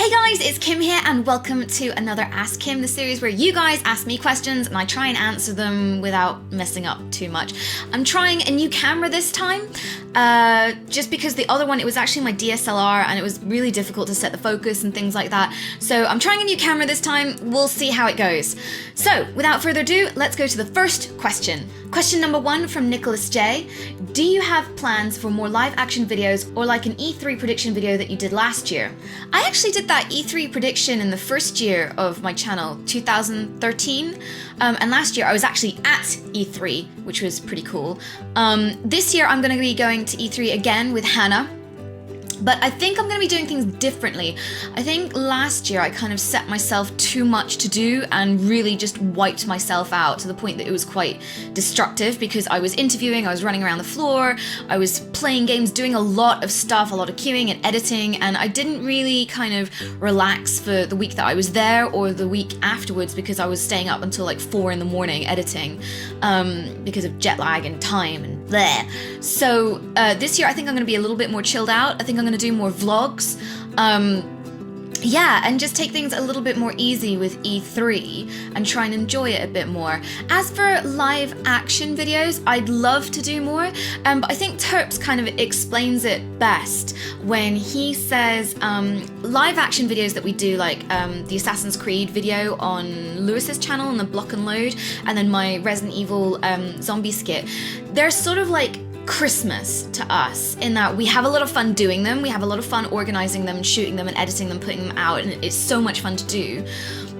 Hey guys, it's Kim here and welcome to another Ask Kim, the series where you guys ask me questions and I try and answer them without messing up too much. I'm trying a new camera this time, just because the other one, it was actually my DSLR and it was really difficult to set the focus and things like that. So I'm trying a new camera this time, we'll see how it goes. So without further ado, let's go to the first question. Question number 1 from Nicholas J. Do you have plans for more live action videos or like an E3 prediction video that you did last year? I actually did that E3 prediction in the first year of my channel, 2013, and last year I was actually at E3, which was pretty cool. This year I'm going to be going to E3 again with Hannah. But I think I'm going to be doing things differently. I think last year I kind of set myself too much to do and really just wiped myself out to the point that it was quite destructive because I was interviewing, I was running around the floor, I was playing games, doing a lot of stuff, a lot of queuing and editing, and I didn't really kind of relax for the week that I was there or the week afterwards because I was staying up until like 4 in the morning editing because of jet lag and time and bleh. So this year I think I'm going to be a little bit more chilled out. I think I'm going to do more vlogs, and just take things a little bit more easy with E3 and try and enjoy it a bit more. As for live action videos, I'd love to do more, but I think Terps kind of explains it best when he says live action videos that we do, like the Assassin's Creed video on Lewis's channel and the Block and Load, and then my Resident Evil zombie skit, they're sort of like Christmas to us in that we have a lot of fun doing them, we have a lot of fun organizing them, shooting them and editing them, putting them out, and it's so much fun to do,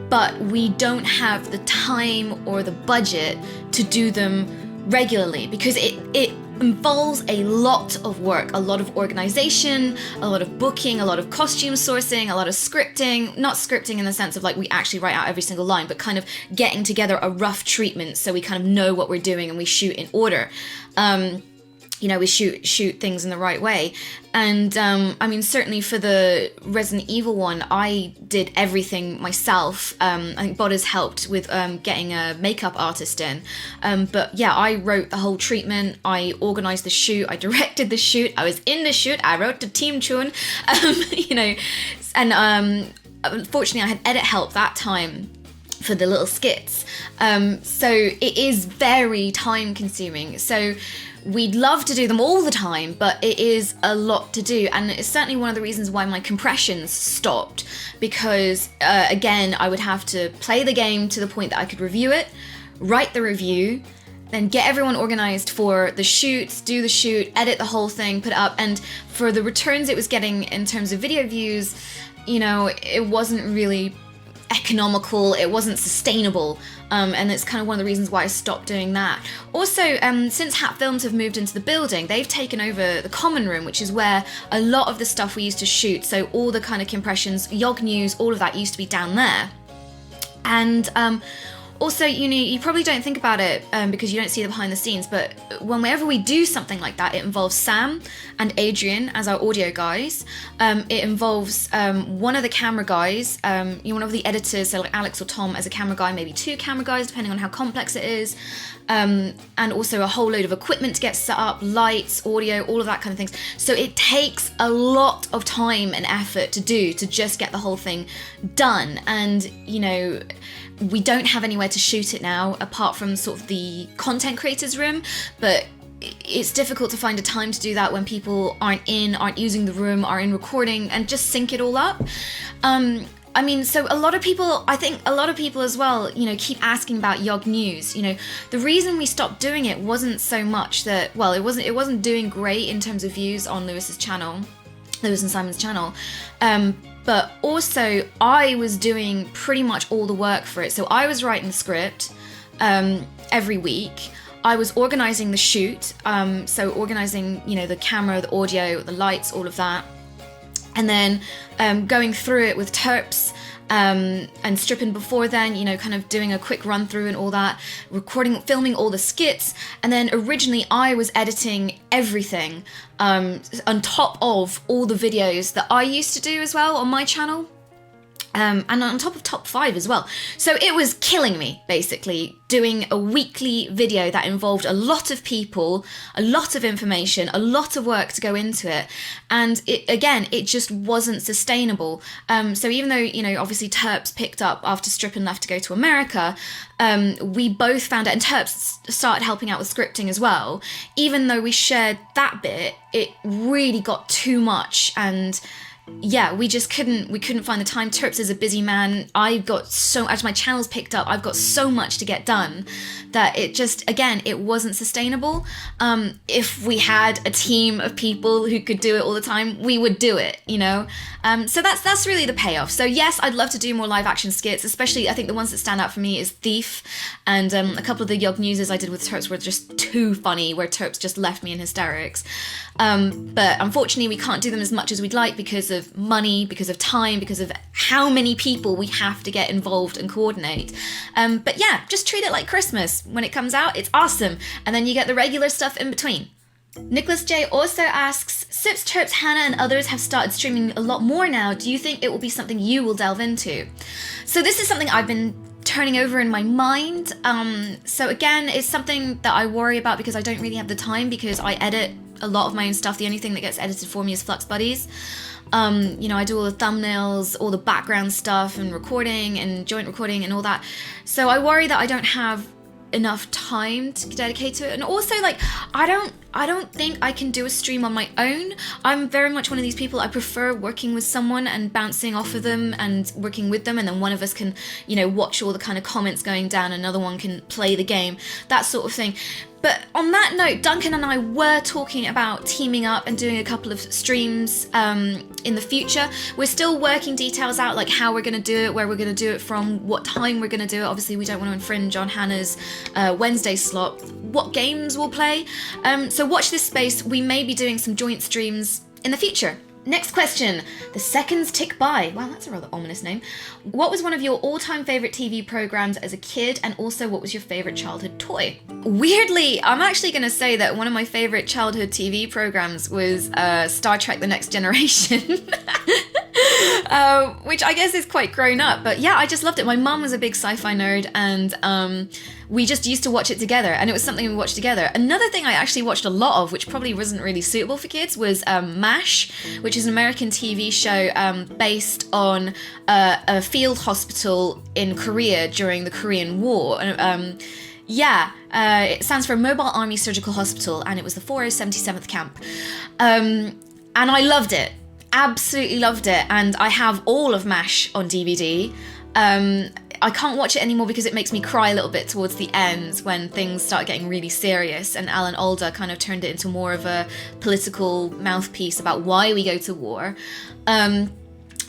but we don't have the time or the budget to do them regularly because it involves a lot of work, a lot of organization, a lot of booking, a lot of costume sourcing, a lot of scripting, not scripting in the sense of like we actually write out every single line, but kind of getting together a rough treatment so we kind of know what we're doing and we shoot in order. We shoot things in the right way. And I mean, certainly for the Resident Evil one, I did everything myself. I think Bod has helped with getting a makeup artist in. But yeah, I wrote the whole treatment. I organized the shoot. I directed the shoot. I was in the shoot. I wrote the team tune, and unfortunately I had edit help that time for the little skits. So it is very time consuming. So we'd love to do them all the time, but it is a lot to do, and it's certainly one of the reasons why my compressions stopped, because again, I would have to play the game to the point that I could review it, write the review, then get everyone organized for the shoots, do the shoot, edit the whole thing, put it up, and for the returns it was getting in terms of video views, it wasn't really economical, it wasn't sustainable, and it's kind of one of the reasons why I stopped doing that. Also, since Hat Films have moved into the building, they've taken over the common room, which is where a lot of the stuff we used to shoot, so all the kind of compressions, YogNews, all of that used to be down there. And also, you probably don't think about it because you don't see the behind the scenes, but whenever we do something like that, it involves Sam and Adrian as our audio guys. It involves one of the camera guys, one of the editors, so like Alex or Tom as a camera guy, maybe 2 camera guys, depending on how complex it is. And also a whole load of equipment to get set up, lights, audio, all of that kind of things. So it takes a lot of time and effort to just get the whole thing done. And, we don't have anywhere to shoot it now, apart from sort of the content creators room, but it's difficult to find a time to do that when people aren't using the room, are in recording, and just sync it all up. So I think a lot of people as well, keep asking about YogNews. The reason we stopped doing it wasn't so much that, it wasn't doing great in terms of views on Lewis and Simon's channel. But also I was doing pretty much all the work for it. So I was writing the script every week. I was organizing the shoot, so organizing, the camera, the audio, the lights, all of that. And then going through it with Terps and stripping before then, kind of doing a quick run through and all that, filming all the skits. And then originally I was editing everything on top of all the videos that I used to do as well on my channel. and on top of top 5 as well. So it was killing me, basically, doing a weekly video that involved a lot of people, a lot of information, a lot of work to go into it. And it just wasn't sustainable. So even though, obviously Terps picked up after Strippin left to go to America, we both found out, and Terps started helping out with scripting as well. Even though we shared that bit, it really got too much, and yeah, we couldn't find the time. Terps is a busy man. As my channel's picked up, I've got so much to get done that it wasn't sustainable. If we had a team of people who could do it all the time, we would do it, So that's really the payoff. So yes, I'd love to do more live action skits, especially I think the ones that stand out for me is Thief, and a couple of the YogNews I did with Terps were just too funny, where Terps just left me in hysterics. But unfortunately we can't do them as much as we'd like because of money, because of time, because of how many people we have to get involved and coordinate. But yeah, just treat it like Christmas. When it comes out, it's awesome. And then you get the regular stuff in between. Nicholas J also asks, Sips, Terps, Hannah and others have started streaming a lot more now. Do you think it will be something you will delve into? So this is something I've been turning over in my mind. So again, it's something that I worry about because I don't really have the time, because I edit a lot of my own stuff. The only thing that gets edited for me is Flux Buddies. I do all the thumbnails, all the background stuff and recording and joint recording and all that. So I worry that I don't have enough time to dedicate to it. And also, I don't think I can do a stream on my own. I'm very much one of these people, I prefer working with someone and bouncing off of them and working with them, and then one of us can, watch all the kind of comments going down, another one can play the game, that sort of thing. But on that note, Duncan and I were talking about teaming up and doing a couple of streams in the future. We're still working details out, like how we're going to do it, where we're going to do it from, what time we're going to do it. Obviously, we don't want to infringe on Hannah's Wednesday slot, what games we'll play. So watch this space. We may be doing some joint streams in the future. Next question. The seconds tick by. Wow, that's a rather ominous name. What was one of your all-time favorite TV programs as a kid, and also what was your favorite childhood toy? Weirdly, I'm actually going to say that one of my favorite childhood TV programs was Star Trek: The Next Generation. Which I guess is quite grown up, but yeah, I just loved it. My mum was a big sci-fi nerd, and we just used to watch it together, and it was something we watched together. Another thing I actually watched a lot of, which probably wasn't really suitable for kids, was MASH, which is an American TV show based on a field hospital in Korea during the Korean War. It stands for Mobile Army Surgical Hospital, and it was the 477th Camp. And I loved it. Absolutely loved it, and I have all of MASH on DVD. I can't watch it anymore because it makes me cry a little bit towards the end when things start getting really serious, and Alan Alda kind of turned it into more of a political mouthpiece about why we go to war.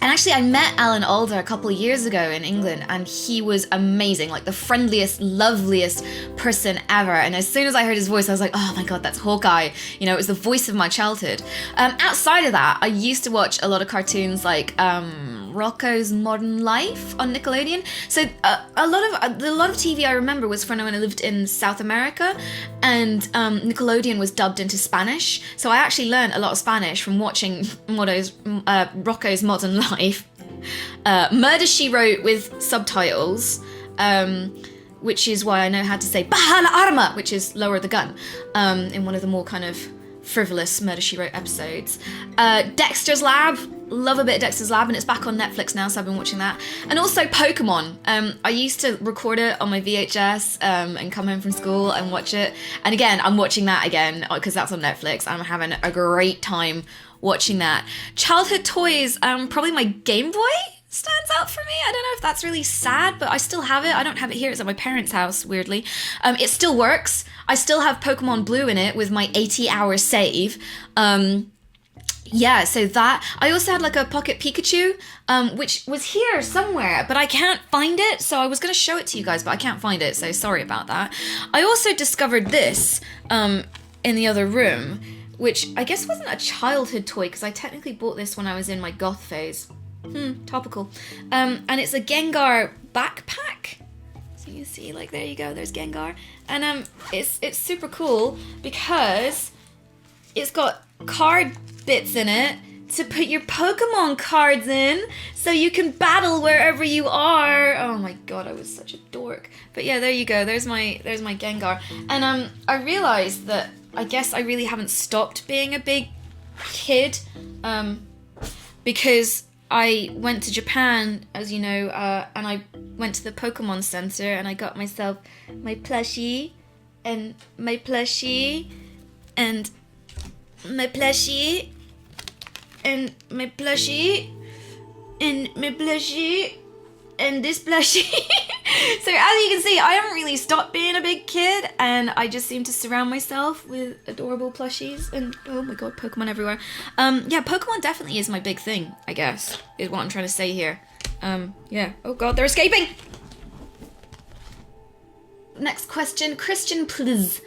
And actually, I met Alan Alda a couple of years ago in England, and he was amazing, like the friendliest, loveliest person ever. And as soon as I heard his voice, I was like, oh my God, that's Hawkeye. It was the voice of my childhood. Outside of that, I used to watch a lot of cartoons like Rocko's Modern Life on Nickelodeon. So a lot of TV I remember was from when I lived in South America, and Nickelodeon was dubbed into Spanish. So I actually learned a lot of Spanish from watching Rocko's Modern Life. Murder, She Wrote with subtitles, which is why I know how to say Baja la Arma, which is lower the gun, in one of the more kind of frivolous Murder, She Wrote episodes. Dexter's Lab, love a bit of Dexter's Lab, and it's back on Netflix now, so I've been watching that. And also Pokemon. I used to record it on my VHS and come home from school and watch it. And again, I'm watching that again because that's on Netflix. I'm having a great time watching that. Childhood toys, probably my Game Boy stands out for me. I don't know if that's really sad, but I still have it. I don't have it here. It's at my parents' house, weirdly. It still works. I still have Pokemon Blue in it with my 80-hour save. So that. I also had like a Pocket Pikachu, which was here somewhere, but I can't find it. So I was going to show it to you guys, but I can't find it. So sorry about that. I also discovered this in the other room, which I guess wasn't a childhood toy because I technically bought this when I was in my goth phase. Topical. And it's a Gengar backpack. So you see, like, there you go, there's Gengar. And it's super cool because it's got card bits in it to put your Pokemon cards in so you can battle wherever you are. Oh my god, I was such a dork. But yeah, there you go. There's my Gengar. And I realized that I guess I really haven't stopped being a big kid because I went to Japan, as you know, and I went to the Pokemon Center and I got myself my plushie and my plushie and my plushie and my plushie and my plushie and this plushie. So as you can see, I haven't really stopped being a big kid, and I just seem to surround myself with adorable plushies and oh my god, Pokemon everywhere. Yeah, Pokemon definitely is my big thing, I guess, is what I'm trying to say here. Yeah. Oh god, they're escaping! Next question, Christian please.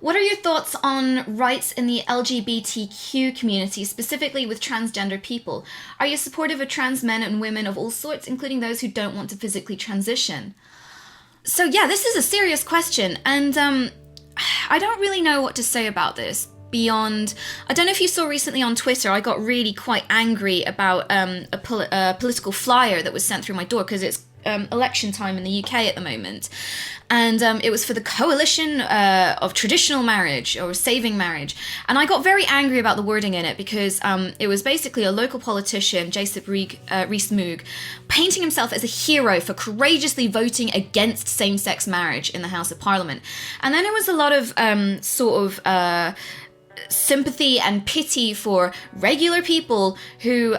What are your thoughts on rights in the LGBTQ community, specifically with transgender people? Are you supportive of trans men and women of all sorts, including those who don't want to physically transition? So yeah, this is a serious question, and I don't really know what to say about this beyond... I don't know if you saw recently on Twitter, I got really quite angry about a political flyer that was sent through my door, because it's election time in the UK at the moment. And it was for the Coalition of Traditional Marriage, or Saving Marriage. And I got very angry about the wording in it because it was basically a local politician, Jacob Rees-Mogg, painting himself as a hero for courageously voting against same-sex marriage in the House of Parliament. And then there was a lot of sympathy and pity for regular people who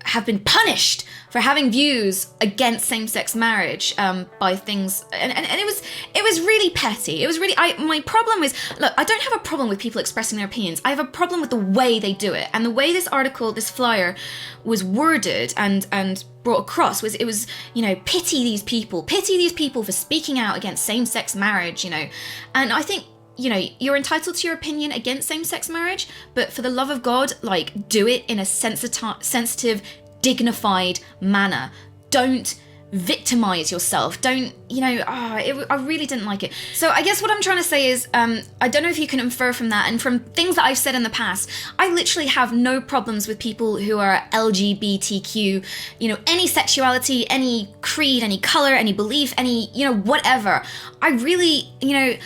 have been punished for having views against same-sex marriage by things, and it was really petty. It was really, my problem is, look, I don't have a problem with people expressing their opinions. I have a problem with the way they do it, and the way this article, this flyer, was worded and brought across was, it was, you know, pity these people for speaking out against same-sex marriage, you know, and I think, you know, you're entitled to your opinion against same-sex marriage, but for the love of God, like, do it in a sensitive, dignified manner. Don't victimize yourself. Don't, you know, I really didn't like it. So I guess what I'm trying to say is, I don't know if you can infer from that, and from things that I've said in the past, I literally have no problems with people who are LGBTQ, you know, any sexuality, any creed, any color, any belief, any, you know, whatever. I really, you know,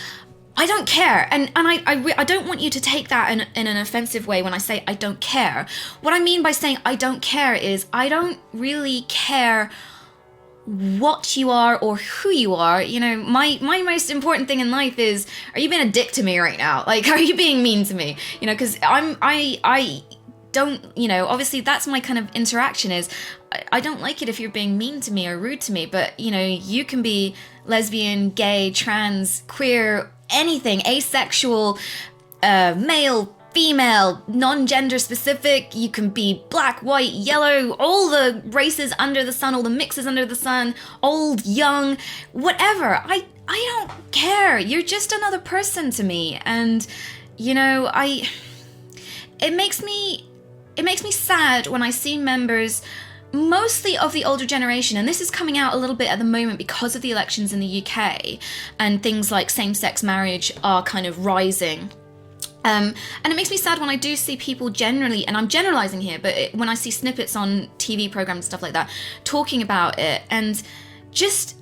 I don't care, and I don't want you to take that in an offensive way when I say I don't care. What I mean by saying I don't care is I don't really care what you are or who you are. You know, my most important thing in life is, are you being a dick to me right now? Like, are you being mean to me? You know, because I don't, you know, obviously that's my kind of interaction is, I don't like it if you're being mean to me or rude to me, but, you know, you can be lesbian, gay, trans, queer, anything, asexual, male, female, non-gender specific. You can be black, white, yellow, all the races under the sun, all the mixes under the sun, old, young, whatever. I don't care. You're just another person to me, and you know, it makes me sad when I see members, mostly of the older generation, and this is coming out a little bit at the moment because of the elections in the UK, and things like same-sex marriage are kind of rising. And it makes me sad when I do see people generally, and I'm generalizing here, but when I see snippets on TV programs and stuff like that, talking about it, and just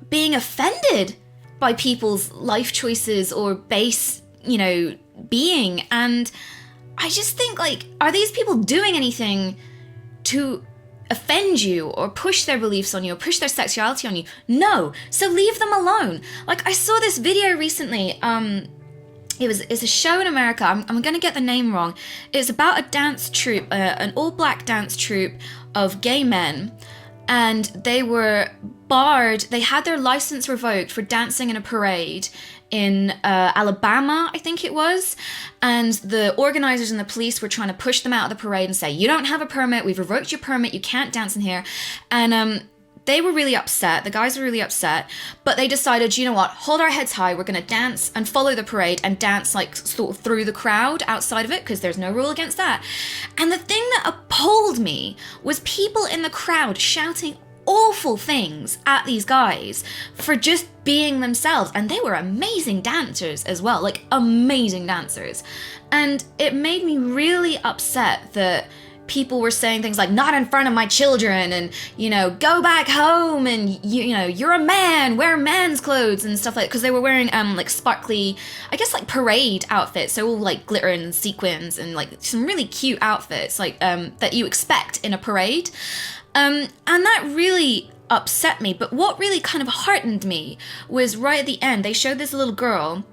being offended by people's life choices or base, you know, being. And I just think, like, are these people doing anything to offend you or push their beliefs on you or push their sexuality on you? No. So leave them alone. Like, I saw this video recently. It's a show in America. I'm going to get the name wrong. It's about a dance troupe, an all-black dance troupe of gay men, and they were barred. They had their license revoked for dancing in a parade in Alabama, I think it was, and the organizers and the police were trying to push them out of the parade and say, you don't have a permit, we've revoked your permit, you can't dance in here. And they were really upset, the guys were really upset, but they decided, you know what, hold our heads high, we're gonna dance and follow the parade and dance like sort of through the crowd outside of it, because there's no rule against that. And the thing that appalled me was people in the crowd shouting awful things at these guys for just being themselves. And they were amazing dancers as well, like amazing dancers. And it made me really upset that people were saying things like, not in front of my children, and, you know, go back home, and, you know, you're a man, wear man's clothes and stuff like that. Because they were wearing like sparkly, I guess, like parade outfits, so all like glitter and sequins and like some really cute outfits like that you expect in a parade. And that really upset me. But what really kind of heartened me was right at the end, they showed this little girl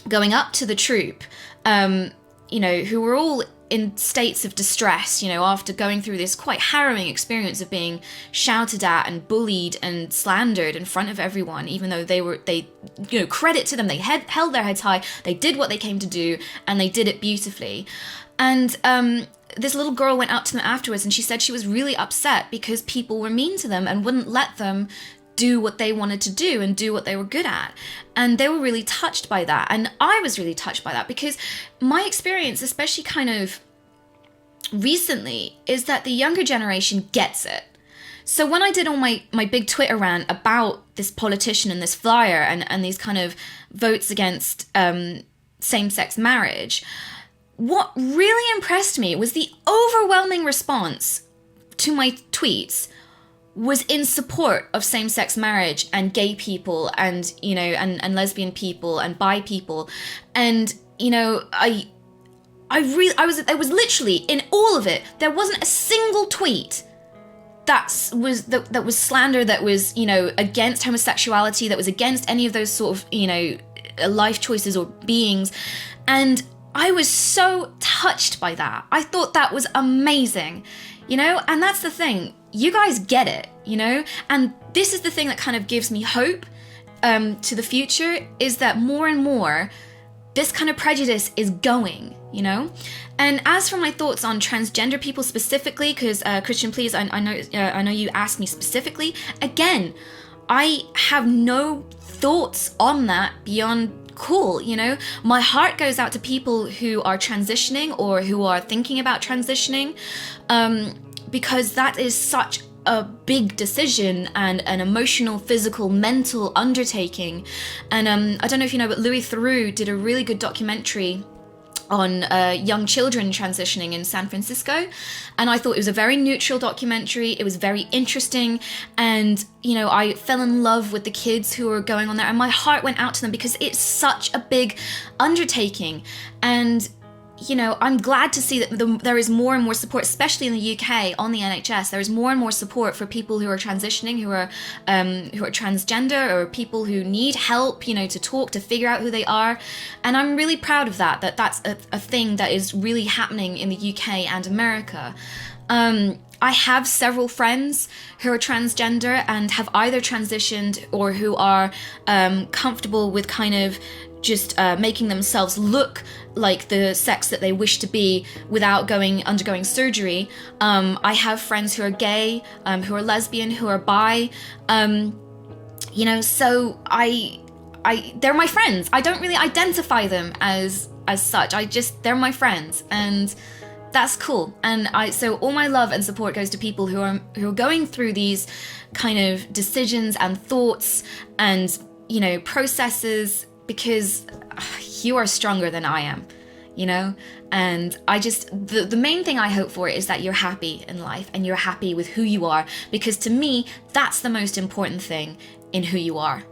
going up to the troop, you know, who were all in states of distress, you know, after going through this quite harrowing experience of being shouted at and bullied and slandered in front of everyone, even though they, you know, credit to them, they held their heads high, they did what they came to do, and they did it beautifully. And this little girl went up to them afterwards, and she said she was really upset because people were mean to them and wouldn't let them do what they wanted to do and do what they were good at. And they were really touched by that. And I was really touched by that, because my experience, especially kind of recently, is that the younger generation gets it. So when I did all my big Twitter rant about this politician and this flyer and these kind of votes against same-sex marriage, what really impressed me was the overwhelming response to my tweets was in support of same-sex marriage and gay people and, you know, and lesbian people and bi people. And, you know, I was literally, in all of it, there wasn't a single tweet that was slander, that was, you know, against homosexuality, that was against any of those sort of, you know, life choices or beings. And I was so touched by that. I thought that was amazing, you know, and that's the thing. You guys get it, you know, and this is the thing that kind of gives me hope to the future, is that more and more this kind of prejudice is going, you know. And as for my thoughts on transgender people specifically, because Christian, please, I know you asked me specifically. Again, I have no thoughts on that beyond cool, you know. My heart goes out to people who are transitioning or who are thinking about transitioning, because that is such a big decision and an emotional, physical, mental undertaking. And I don't know if you know, but Louis Theroux did a really good documentary on young children transitioning in San Francisco, and I thought it was a very neutral documentary. It was very interesting, and, you know, I fell in love with the kids who were going on there, and my heart went out to them because it's such a big undertaking. And, you know, I'm glad to see that there is more and more support, especially in the UK on the NHS. There is more and more support for people who are transitioning, who are transgender, or people who need help, you know, to talk, to figure out who they are. And I'm really proud of that that's a thing that is really happening in the UK and America. I have several friends who are transgender and have either transitioned or who are comfortable with kind of just making themselves look like the sex that they wish to be without undergoing surgery. I have friends who are gay, who are lesbian, who are bi, you know, so they're my friends. I don't really identify them as such. They're my friends, and that's cool. And so all my love and support goes to people who are going through these kind of decisions and thoughts and, you know, processes, because you are stronger than I am, you know. And the main thing I hope for is that you're happy in life and you're happy with who you are, because to me, that's the most important thing in who you are.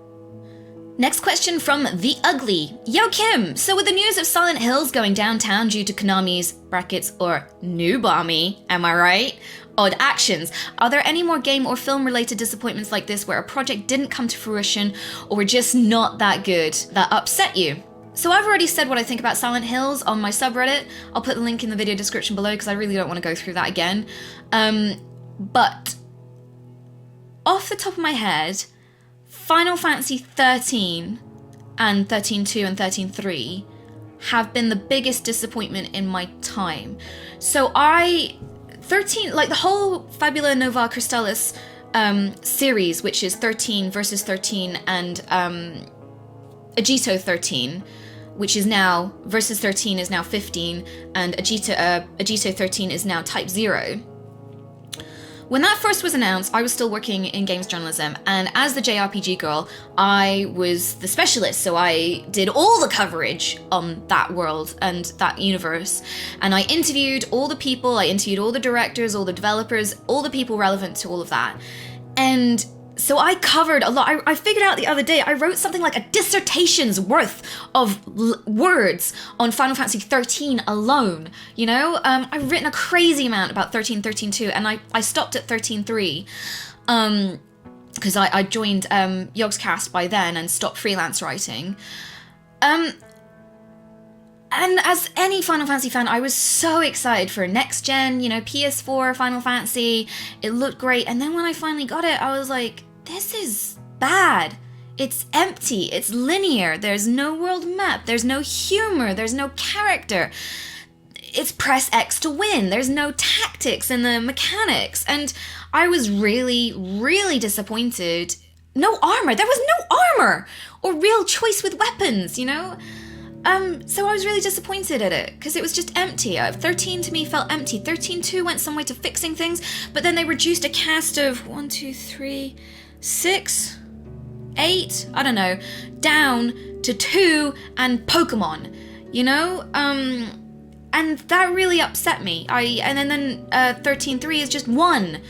Next question from The Ugly. Yo Kim, so with the news of Silent Hills going downtown due to Konami's brackets or new Bami, am I right? Odd actions. Are there any more game or film related disappointments like this where a project didn't come to fruition or were just not that good that upset you? So I've already said what I think about Silent Hills on my subreddit. I'll put the link in the video description below because I really don't want to go through that again. But off the top of my head, Final Fantasy 13 and 13.2 and 13.3 have been the biggest disappointment in my time. So 13, like the whole Fabula Nova Crystallis series, which is 13 versus 13 and Agito 13, which is now, versus 13 is now 15, and Agito 13 is now Type 0. When that first was announced, I was still working in games journalism, and as the JRPG girl, I was the specialist, so I did all the coverage on that world and that universe, and I interviewed all the people, I interviewed all the directors, all the developers, all the people relevant to all of that, and so I covered a lot. I figured out the other day, I wrote something like a dissertation's worth of words on Final Fantasy 13 alone, you know? I've written a crazy amount about 13.13.2, and I stopped at 13.3, because I joined Yogscast by then and stopped freelance writing. And as any Final Fantasy fan, I was so excited for next gen, you know, PS4 Final Fantasy. It looked great. And then when I finally got it, I was like, this is bad. It's empty. It's linear. There's no world map. There's no humor. There's no character. It's press X to win. There's no tactics in the mechanics. And I was really, really disappointed. No armor. There was no armor or real choice with weapons, you know? So I was really disappointed at it, because it was just empty. 13 to me felt empty. 13.2 went some way to fixing things, but then they reduced a cast of 1, 2, 3, 6, 8, I don't know, down to 2 and Pokemon, you know? And that really upset me. And then 13.3 is just 1,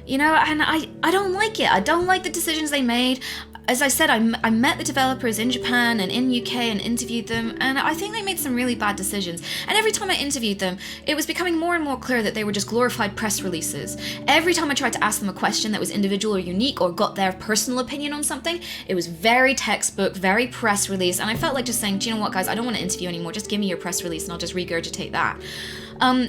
you know? And I don't like it. I don't like the decisions they made. As I said, I met the developers in Japan and in UK and interviewed them, and I think they made some really bad decisions. And every time I interviewed them, it was becoming more and more clear that they were just glorified press releases. Every time I tried to ask them a question that was individual or unique or got their personal opinion on something, it was very textbook, very press release, and I felt like just saying, do you know what, guys, I don't want to interview anymore, just give me your press release and I'll just regurgitate that.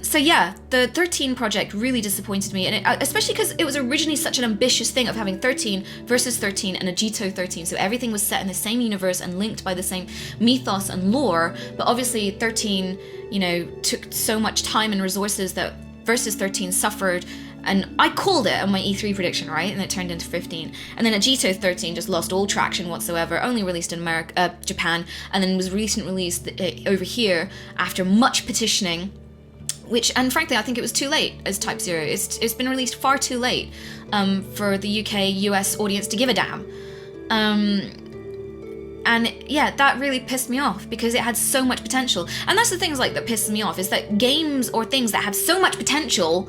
So yeah, the 13 project really disappointed me, and especially because it was originally such an ambitious thing of having 13 versus 13 and a Jito 13, so everything was set in the same universe and linked by the same mythos and lore, but obviously 13, you know, took so much time and resources that versus 13 suffered, and I called it on my E3 prediction, right? And it turned into 15. And then Jito 13 just lost all traction whatsoever, only released in Japan, and then was recently released over here after much petitioning. And frankly, I think it was too late as Type 0. It's been released far too late for the UK, US audience to give a damn. And yeah, that really pissed me off because it had so much potential. And that's the things like that pisses me off, is that games or things that have so much potential,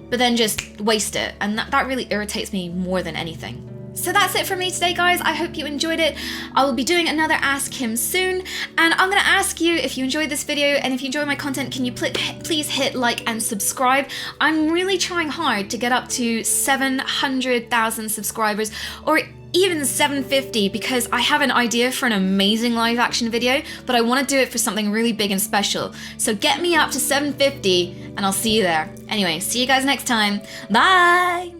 but then just waste it. And that really irritates me more than anything. So that's it from me today, guys. I hope you enjoyed it. I will be doing another Ask Him soon, and I'm gonna ask you, if you enjoyed this video and if you enjoy my content, can you please hit like and subscribe? I'm really trying hard to get up to 700,000 subscribers, or even 750, because I have an idea for an amazing live action video, but I want to do it for something really big and special. So get me up to 750 and I'll see you there. Anyway, see you guys next time. Bye!